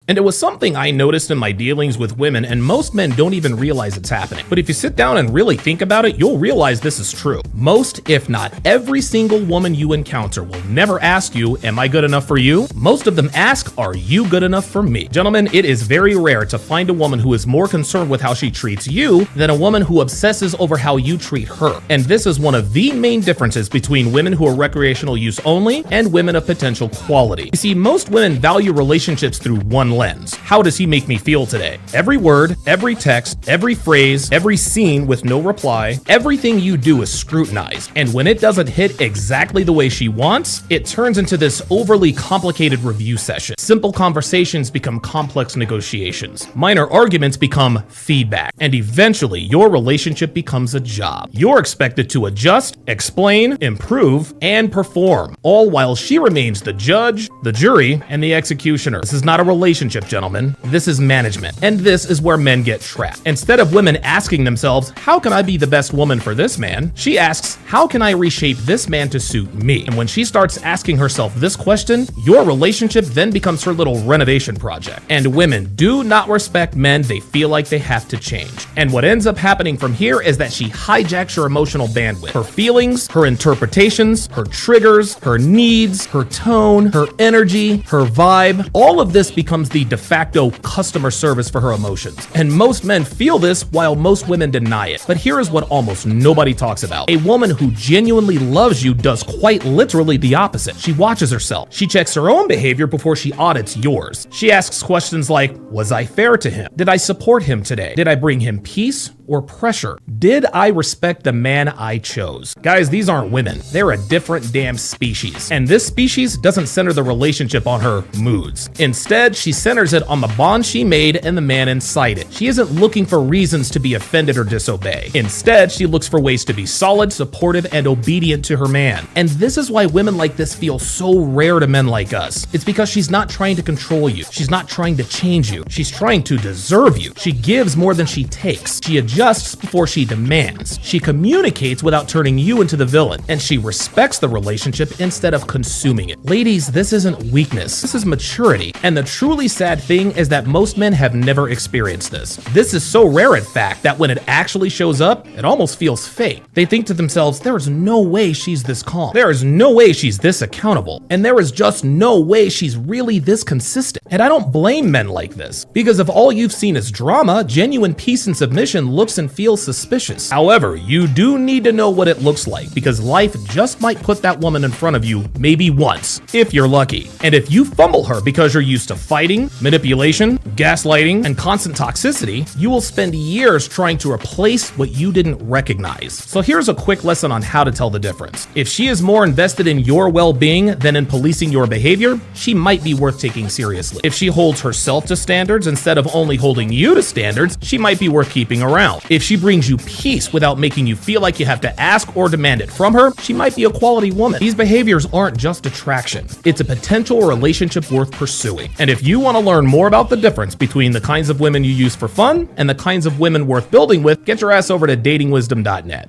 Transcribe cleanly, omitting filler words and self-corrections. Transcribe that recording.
And it was something I noticed in my dealings with women, and most men don't even realize it's happening. But if you sit down and really think about it, you'll realize this is true. Most, if not every single woman you encounter will never ask you, am I good enough for you? Most of them ask, are you good enough for me? Gentlemen, it is very rare to find a woman who is more concerned with how she treats you than a woman who obsesses over how you treat her. And this is one of the main differences between women who are recreational use only and women of potential quality. You see, most women value relationships through one lens. How does he make me feel today? Every word, every text, every phrase, every scene with no reply, everything you do is scrutinized. And when it doesn't hit exactly the way she wants, it turns into this overly complicated review session. Simple conversations become complex negotiations. Minor arguments become feedback. And eventually, your relationship becomes a job. You're expected to adjust, explain, improve, and perform, all while she remains the judge, the jury, and the executioner. This is not a relationship, gentlemen. This is management. And this is where men get trapped. Instead of women asking themselves, how can I be the best woman for this man? She asks, how can I reshape this man to suit me? And when she starts asking herself this question, your relationship then becomes her little renovation project. And women do not respect men they feel like they have to change. And what ends up happening from here is that she hijacks your emotional bandwidth. Her feelings, her interpretations, her triggers, her needs, her tone, her energy, her vibe, all of this becomes the de facto customer service for her emotions. And most men feel this while most women deny it. But here is what almost nobody talks about. A woman who genuinely loves you does quite literally the opposite. She watches herself. She checks her own behavior before she audits yours. She asks questions like, was I fair to him? Did I support him today? Did I bring him peace or pressure? Did I respect the man I chose? Guys, these aren't women. They're a different damn species. And this species doesn't center the relationship on her moods. Instead, she centers it on the bond she made and the man inside it. She isn't looking for reasons to be offended or disobey. Instead, she looks for ways to be solid, supportive, and obedient to her man. And this is why women like this feel so rare to men like us. It's because she's not trying to control you. She's not trying to change you. She's trying to deserve you. She gives more than she takes. She adjusts before she demands. She communicates without turning you into the villain. And she respects the relationship instead of consuming it. Ladies, this isn't weakness. This is maturity. And the truly sad thing is that most men have never experienced this. This is so rare, in fact, that when it actually shows up, it almost feels fake. They think to themselves, there is no way she's this calm. There is no way she's this accountable. And there is just no way she's really this consistent. And I don't blame men like this, because if all you've seen is drama, genuine peace and submission looks and feels suspicious. However, you do need to know what it looks like, because life just might put that woman in front of you maybe once, if you're lucky. And if you fumble her because you're used to fighting, manipulation, gaslighting, and constant toxicity, you will spend years trying to replace what you didn't recognize. So here's a quick lesson on how to tell the difference. If she is more invested in your well-being than in policing your behavior, she might be worth taking seriously. If she holds herself to standards instead of only holding you to standards, she might be worth keeping around. If she brings you peace without making you feel like you have to ask or demand it from her, she might be a quality woman. These behaviors aren't just attraction. It's a potential relationship worth pursuing. And if you want to learn more about the difference between the kinds of women you use for fun and the kinds of women worth building with, get your ass over to datingwisdom.net.